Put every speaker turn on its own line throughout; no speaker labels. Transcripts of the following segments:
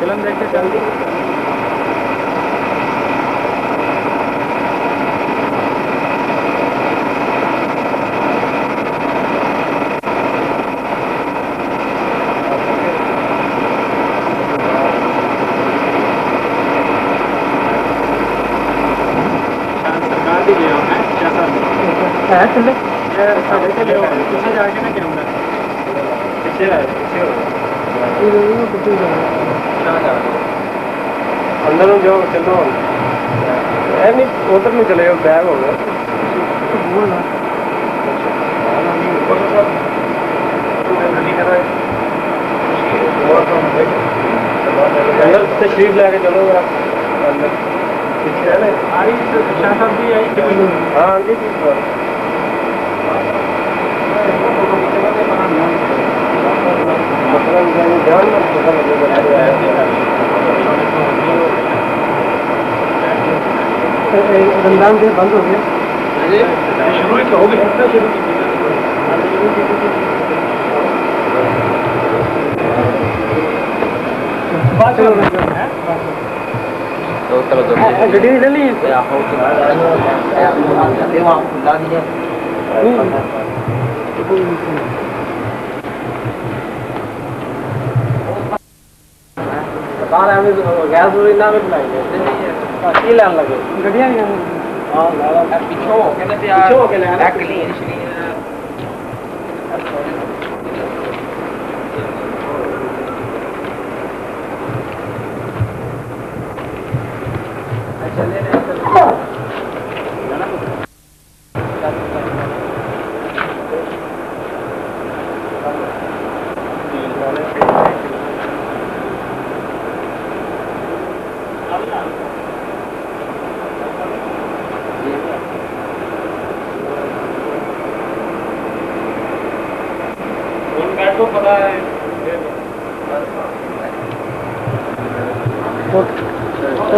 Film देख के चल दी।
अंदर जाओ चलो नहीं उधर नहीं चले बैग हो गया अंदर तशरीफ लेके चलो अंदर हाँ जी रमजान से बंद हो गया शुरू ही हो गया गड्डी ले ली गैस लैन लगे गड्डियां पिछो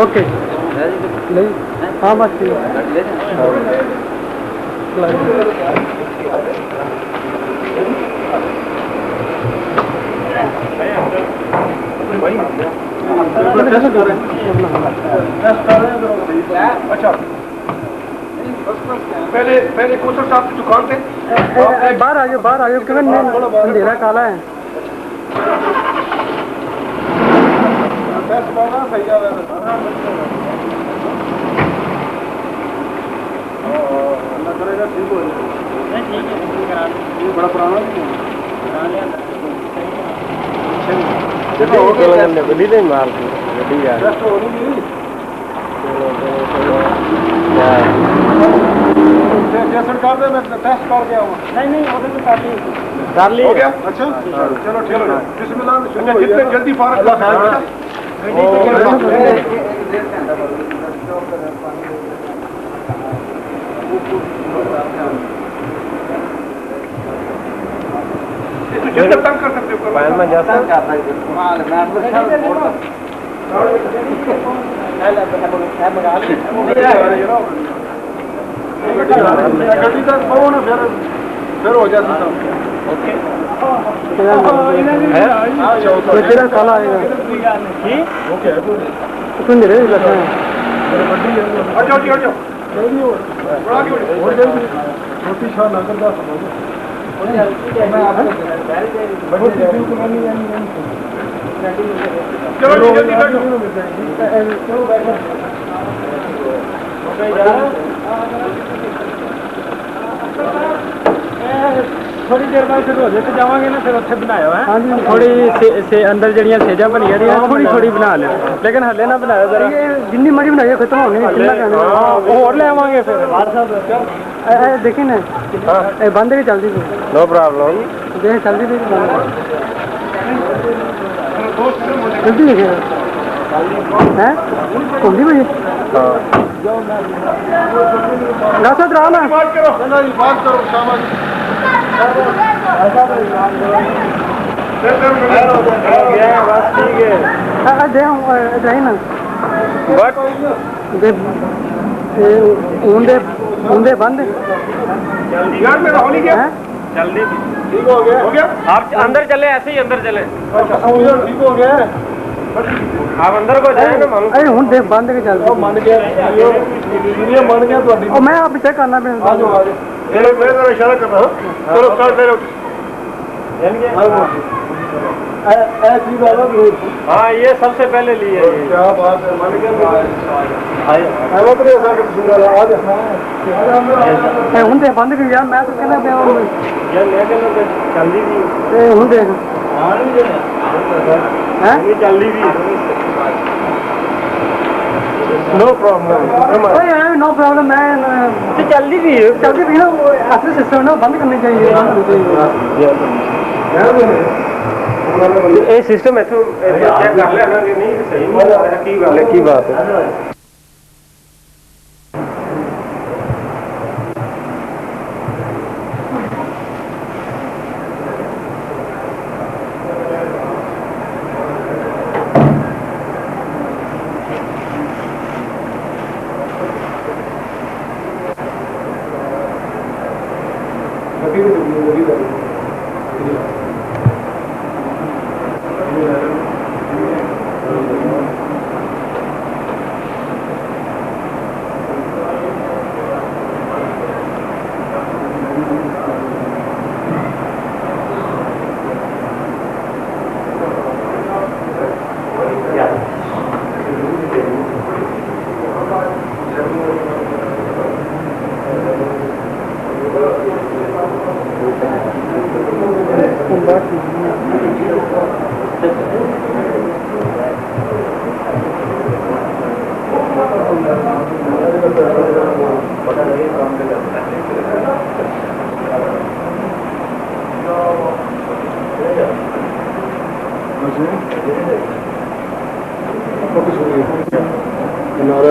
ओके हाँ बस अच्छा पहले कोचर साहब की दुकान पे बाहर आ जाओ क्योंकि अंधेरा काला है बड़ा पुराना मार सरकार में मैं टेस्ट कर गया हूँ नहीं कर ली हो गया अच्छा चलो ठीक है बिस्मिल्लाह जितने जल्दी फारग जितना तंग कर सकते हो गड्डी तक पाओ ना फिर हो जाती ओके तेरा काला आएगा ओके सुन रहे लगता है छोटी शाह नगर का थोड़ी देर बाद फिर रोजे से जावांगे ना फिर उत्थे बनाया है थोड़ी से अंदर जड़ियां सेजा बनी रही थोड़ी बना ले लेकिन हले ना बनाया जरा जिन्नी मरी बनाई खत्म होनी और ले आवांगे फिर देखी ना बंद भी चलती थी नो प्रॉब्लम देख चलती थी जल्दी देखे हैं घूमती भाई नासद रहा ना बात करो शाबाश बंद जल्दी ठीक हो गया? हो गया?
आप अंदर चले, ऐसे ही अंदर चले।
अच्छा ठीक हो गया?
आप अंदर को जाए ना मालूम।
अरे हूँ देख बंद के चल मन गया सीरिया मन गया तो मैं आप चेक करना पे आ जाओ चलो मैं जरा इशारा कर रहा हूँ चलो कर दे
हाँ ये सबसे पहले लिए
क्या बात है मन गया हूँ देख बंद कर यार मैं तो कहना पे
यार लेकिन जल्दी भी
हूँ देख
ये जल्दी भी
नो प्रॉब्लम नो प्रॉब्लम मैं
जल्दी भी
जल्दी भी ना ऐसे सिस्टम ना बंद करनी चाहिए
ये सिस्टम है तो चेक कर लेना कि नहीं सही की बात है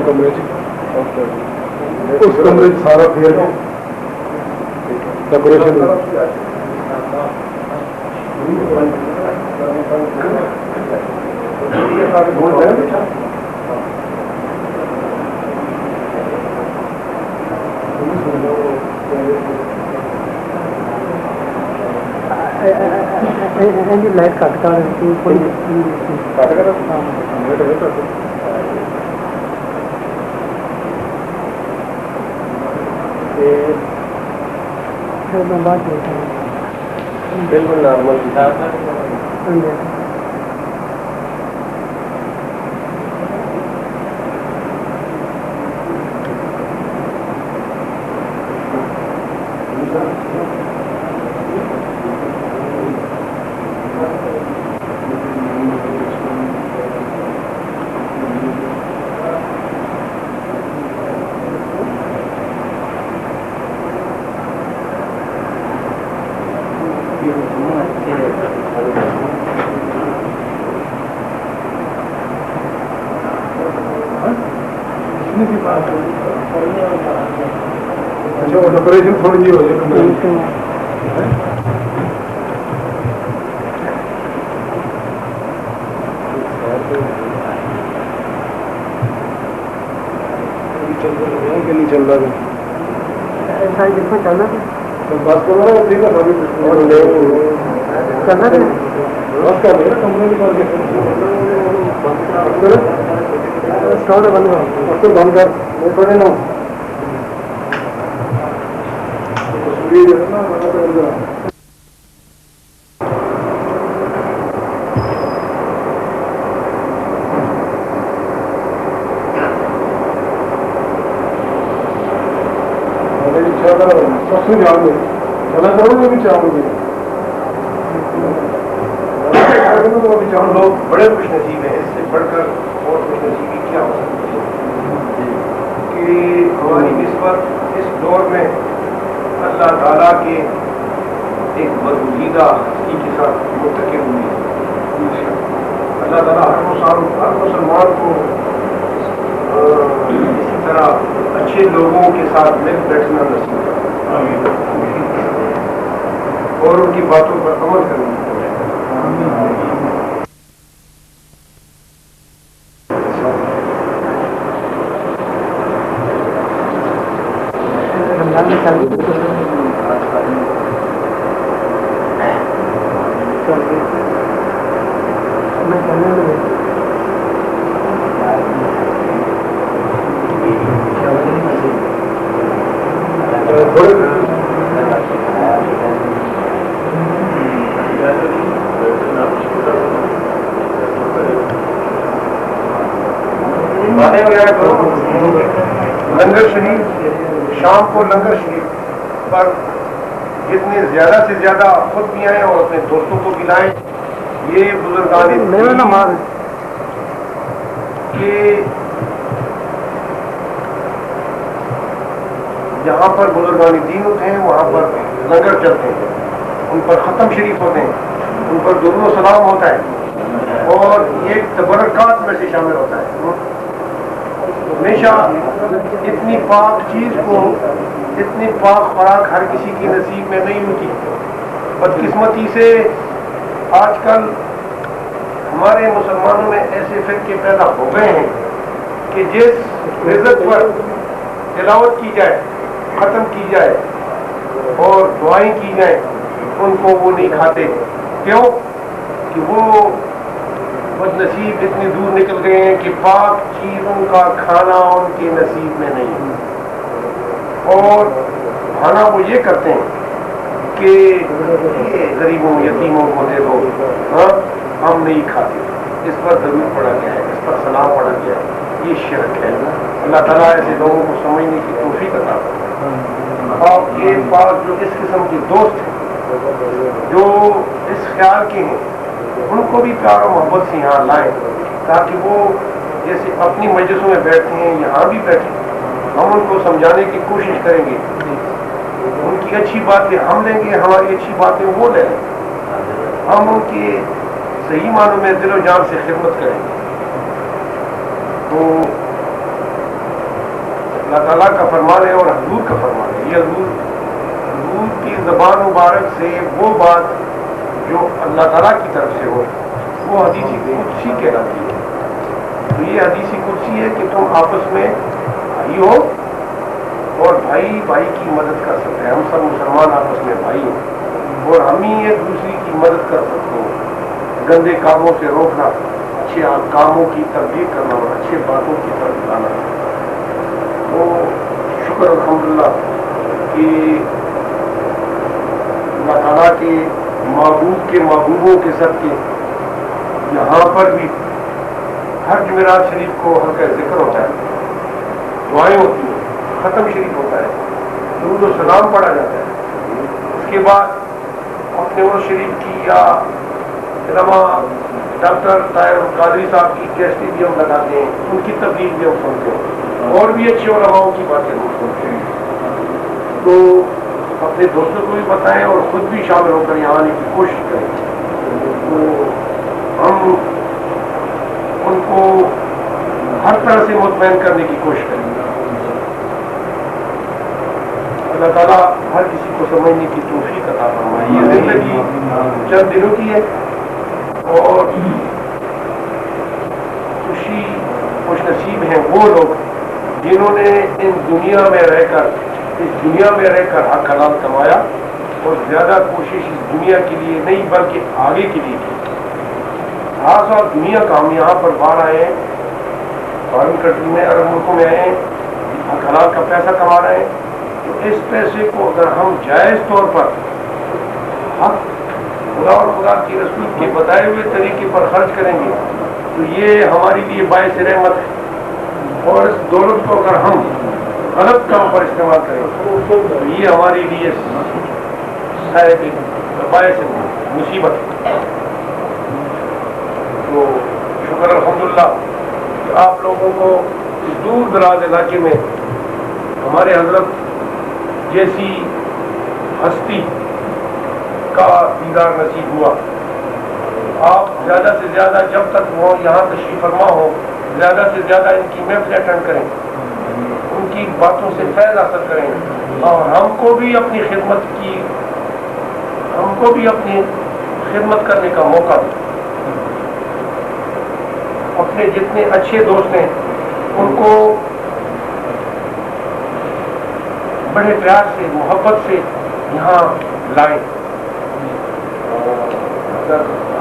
कमरे उस कमरे सारा फेर डेकोरेशन लाइट कट कर
बिल्कुल नॉर्मल अच्छा डेकोरेशन थोड़ी जी हो जाए नहीं चल रहा चलना बस करो करना बस कर देना कमरे बंद कर बंद कर वो थोड़े ना सबसे ध्यान दो चला करोगे भी चाहोगे
हम लोग बड़े खुशनसीब हैं इससे बढ़कर और खुशनसीबी क्या हो सकती है कि हमारी निस्बत इस दौर में अल्लाह ताला के एक बदुजीदा हस्ती के साथ मुंतकिल हुई है। अल्लाह ताला हर मुसलमान को इसी तरह अच्छे लोगों के साथ मिल बैठना नसीब करे और उनकी बातों पर अमल करना। लंगर शरीफ, शाम को लंगर शरीफ पर जितने ज्यादा से ज्यादा खुद भी आए और अपने दोस्तों को भी लाएं। ये बुजुर्गान कि जहाँ पर बुजुर्गान दीन होते हैं वहाँ पर लंगर चलते हैं, उन पर ख़त्म शरीफ होते हैं, उन पर दुरूद सलाम होता है और ये तबरकात में से शामिल होता है। हमेशा इतनी पाक चीज को, इतनी पाक खुराक हर किसी की नसीब में नहीं होती। बदकिस्मती से आजकल हमारे मुसलमानों में ऐसे फिरके पैदा हो गए हैं कि जिस रिज़्क़ पर तिलावत की जाए, ख़त्म की जाए और दुआएं की जाए, उनको वो नहीं खाते। क्यों? कि वो बदनसीब इतनी दूर निकल गए हैं कि पाक चीज़ों का खाना उनके नसीब में नहीं है। और खाना वो ये करते हैं कि ये गरीबों यतीमों को दे दो, हाँ हम नहीं खाते। इस पर दरूद पढ़ा गया है, इस पर सलाम पढ़ा गया है, ये शिरक है। अल्लाह ताला ऐसे लोगों को समझने की तौफीक अता करे। और ये बात जो इस किस्म के दोस्त हैं, जो इस ख्याल के हैं, उनको भी प्यार और मोहब्बत से यहाँ लाएं, ताकि वो जैसे अपनी मजलिसों में बैठते हैं यहाँ भी बैठे। हम उनको समझाने की कोशिश करेंगे, उनकी अच्छी बातें हम लेंगे, हमारी अच्छी बातें वो ले लें। हम उनके सही मानों में दिलो जान से खिदमत करेंगे। तो अल्लाह ताला का फरमान है और हजूर का फरमान है। ये हजूर की ज़बान मुबारक से वो बात जो अल्लाह ताला की तरफ से हो, वो हदीसी कुर्सी कहलाती है। तो ये हदीसी कुर्सी है कि तुम आपस में भाई हो और भाई भाई की मदद कर सकते हैं। हम सब मुसलमान आपस में भाई हैं और हम ही एक दूसरे की मदद कर सकते हैं। गंदे कामों से रोकना, अच्छे कामों की तब्दील करना और अच्छे बातों की तरफ लाना। तो शुक्र अल्हम्दुलिल्लाह कि अल्लाह ताला के महबूब के महबूबों के सबके यहाँ पर भी हर जुमेरात शरीफ को हल्का जिक्र होता है, दुआएं होती हैं, ख़त्म शरीफ होता है, दुरूद और सलाम पढ़ा जाता है। उसके बाद अपने उर्स शरीफ की या इलामा डॉक्टर ताहिर कादरी साहब की कैसेट भी हम लगाते हैं, उनकी तबलीग भी हम सुनते हैं और भी अच्छे उलमाओं की बातें हम सुनते हैं। तो अपने दोस्तों को भी बताएं और खुद भी शामिल होकर यहाँ आने की कोशिश करें। तो हम उनको हर तरह से मुतमईन करने की कोशिश करेंगे। अल्लाह ताला हर किसी को समझने की तौफीक अता फरमाए। ये जिंदगी चंद दिनों की है और खुशनसीब हैं वो लोग जिन्होंने इस दुनिया में रहकर हक हलाल कमाया और ज्यादा कोशिश इस दुनिया के लिए नहीं बल्कि आगे के लिए की। खास और दुनिया का हम यहाँ पर बाहर आए हैं, फॉरेन कंट्री में, अरब मुल्कों में आए हैं, हक हलाल का पैसा कमा रहे हैं। तो इस पैसे को अगर हम जायज़ तौर पर हक खुदा और खुदा की रसूल के बताए हुए तरीके पर खर्च करेंगे तो ये हमारे लिए बायस रहमत है। और इस दौलत को अगर हम गलत काम पर इस्तेमाल करें तो ये हमारे लिए बायस मुसीबत है। तो शुक्र अल्हम्दुलिल्लाह कि आप लोगों को इस दूर दराज इलाके में हमारे हजरत जैसी हस्ती का दीदार नसीब हुआ। आप ज़्यादा से ज़्यादा जब तक वो यहाँ तशरीफ फरमा हो, ज़्यादा से ज़्यादा इनकी महफिल अटेंड करें, उनकी बातों से फैज़ हासिल करें और हमको भी अपनी खिदमत करने का मौका दें। अपने जितने अच्छे दोस्त हैं उनको बड़े प्यार से, मोहब्बत से यहाँ लाएं।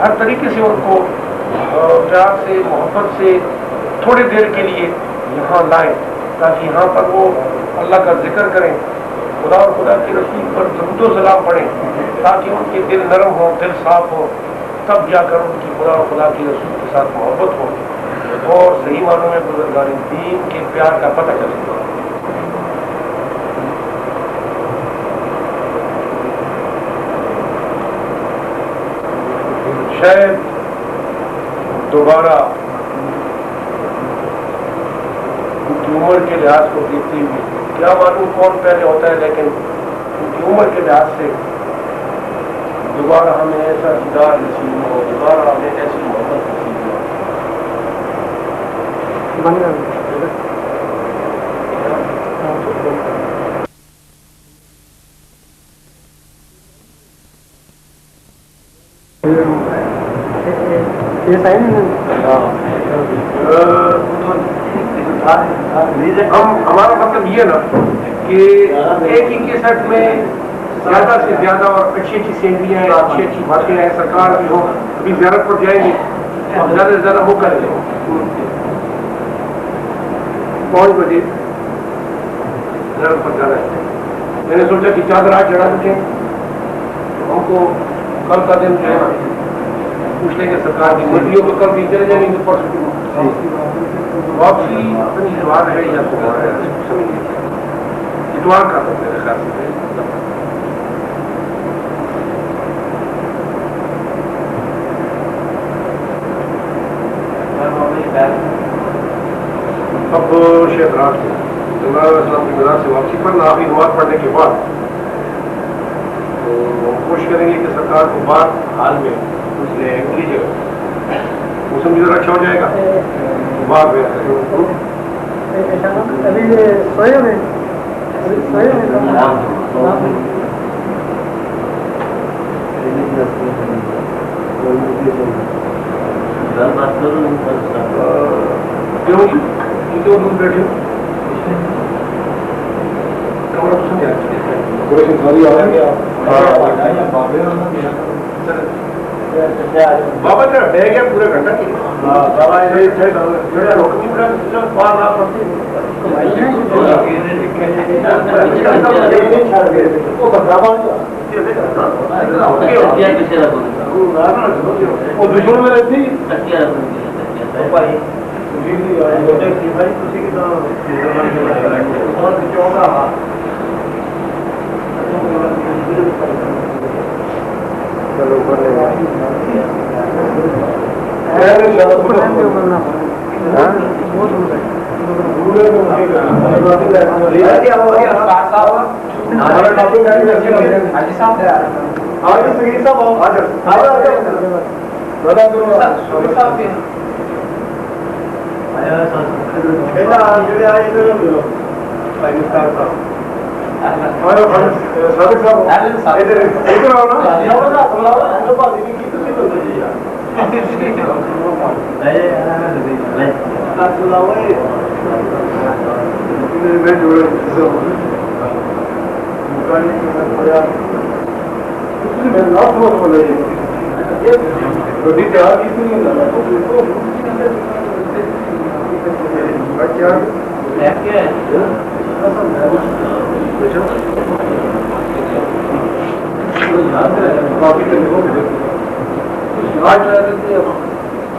हर तरीके से उनको प्यार से मोहब्बत से थोड़ी देर के लिए यहाँ लाएं, ताकि यहाँ पर वो अल्लाह का जिक्र करें, खुदा और खुदा की रसूल पर दरूद व सलाम पढ़ें, ताकि उनके दिल नरम हो, दिल साफ हो, तब जाकर उनकी खुदा और खुदा की रसूल के साथ मोहब्बत हो और सही मानों में बुजुर्गान दीन के प्यार का पता चलेगा। शायद दोबारा उनकी उम्र के लिहाज को देखते हुए, क्या मालूम कौन पहले होता है, लेकिन उनकी उम्र के लिहाज से दोबारा हमें ऐसा दीदार नसीब हो, दोबारा हमें ऐसी मोहब्बत नसीब हो।
ये सही नहीं
हमारा मतलब ये ना कि एक ही केसट में ज्यादा से ज्यादा और अच्छी अच्छी सीनरियाँ हैं, अच्छी अच्छी बातें हैं, सरकार भी हो, अभी ज़ियारत पर जाएंगे, अब ज्यादा से ज्यादा वो करेंगे। 5 बजे ज़ियारत पर जाना है। मैंने सोचा कि चादर आज चढ़ा दें, हमको कल का दिन जो है ना पूछ लेंगे सरकार की मंडियों को, कल भी चले जाएंगे, परसों वापसी अपनी इतवार है या इतवार है, इतवार का तो मेरे ख्याल से अब शेख रात को इस्लाम की मज़ार से वापसी पर आखिरी नमाज पढ़ने के बाद तो हम कोशिश करेंगे कि सरकार को बात हाल में उसने खुली जगह मौसम भी जरा अच्छा हो जाएगा, बाहर में
अभी सोए में
क्यों दूर बैठे कमरा तो समझा बाबा तेरा बैग है पूरे घंटा की दुश्मन में रहती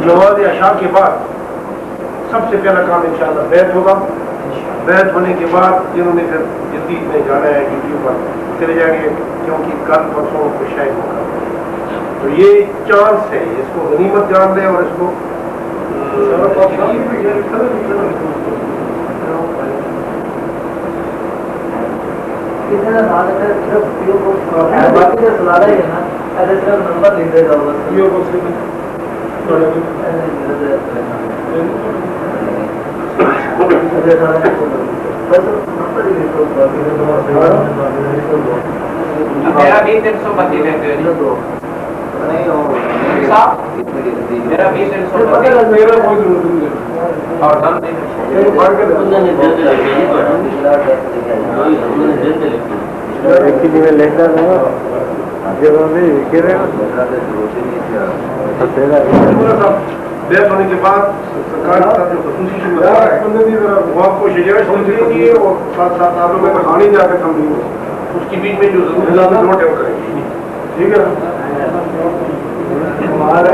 नमाज अशा के बाद सबसे पहला काम इंशाअल्लाह बैत होगा। बैत होने के बाद जिन्होंने फिर जल्दी में जाना है ड्यूटी पर चले जाएंगे, क्योंकि कल परसों को शायद होगा। तो ये चांस है, इसको गनीमत जान लें और इसको नंबर लिख दे जाओ मेरा भी 332 लेते हैं मेरा भी 332 और दाम
एक ही में लेकर
जब भी कह रहे हो
डेथ होने के बाद सरकार के साथ जो खसूसी शुरू है वो आपको शेजारी समझेंगी और साथ साथ आप लोग कहानी जाकर कंपनी उसके बीच में जो जरूर नोट है वो करेंगे। ठीक है हमारे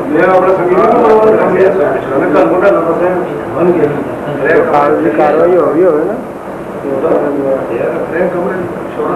मैं अपना संगीत कल मोटा लगा से बन गया
कार्रवाई होगी होगी ना
कमरे छोड़ा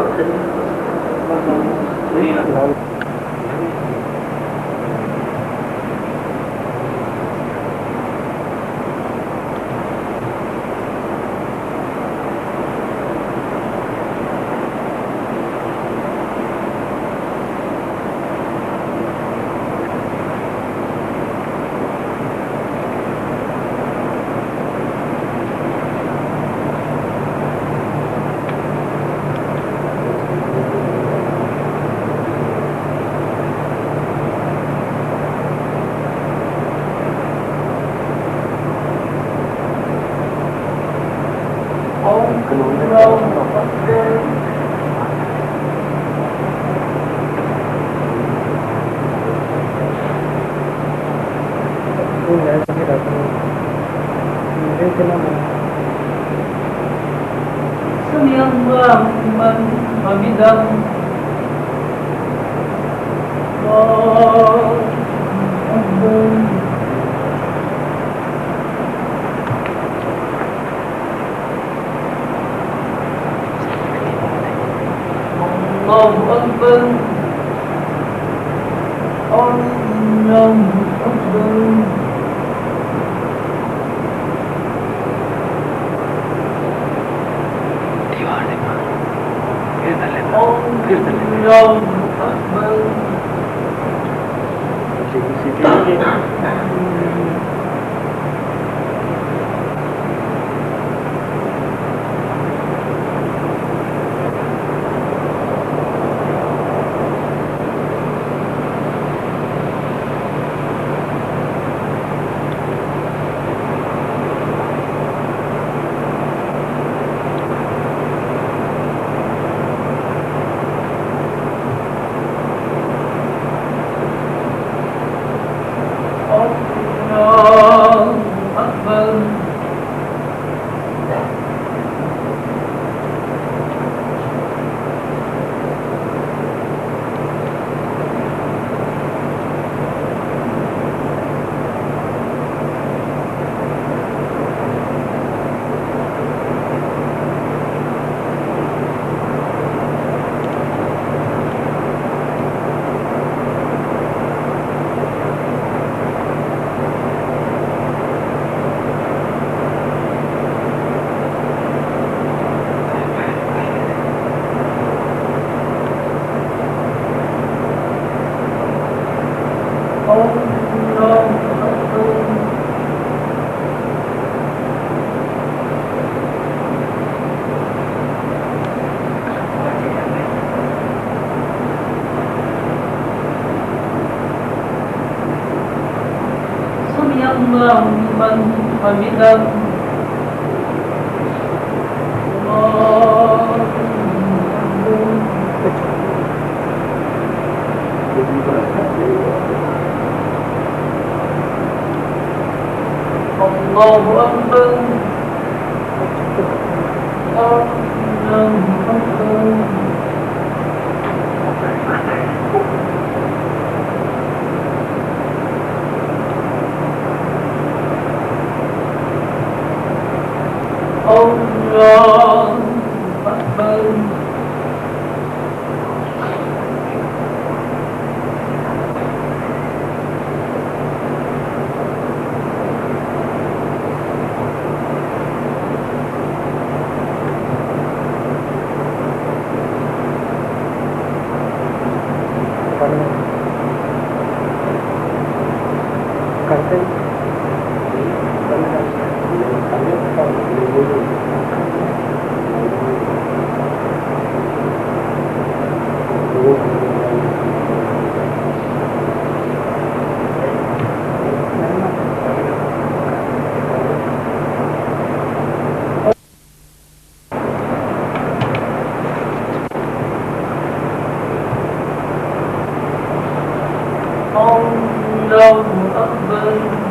الله أكبر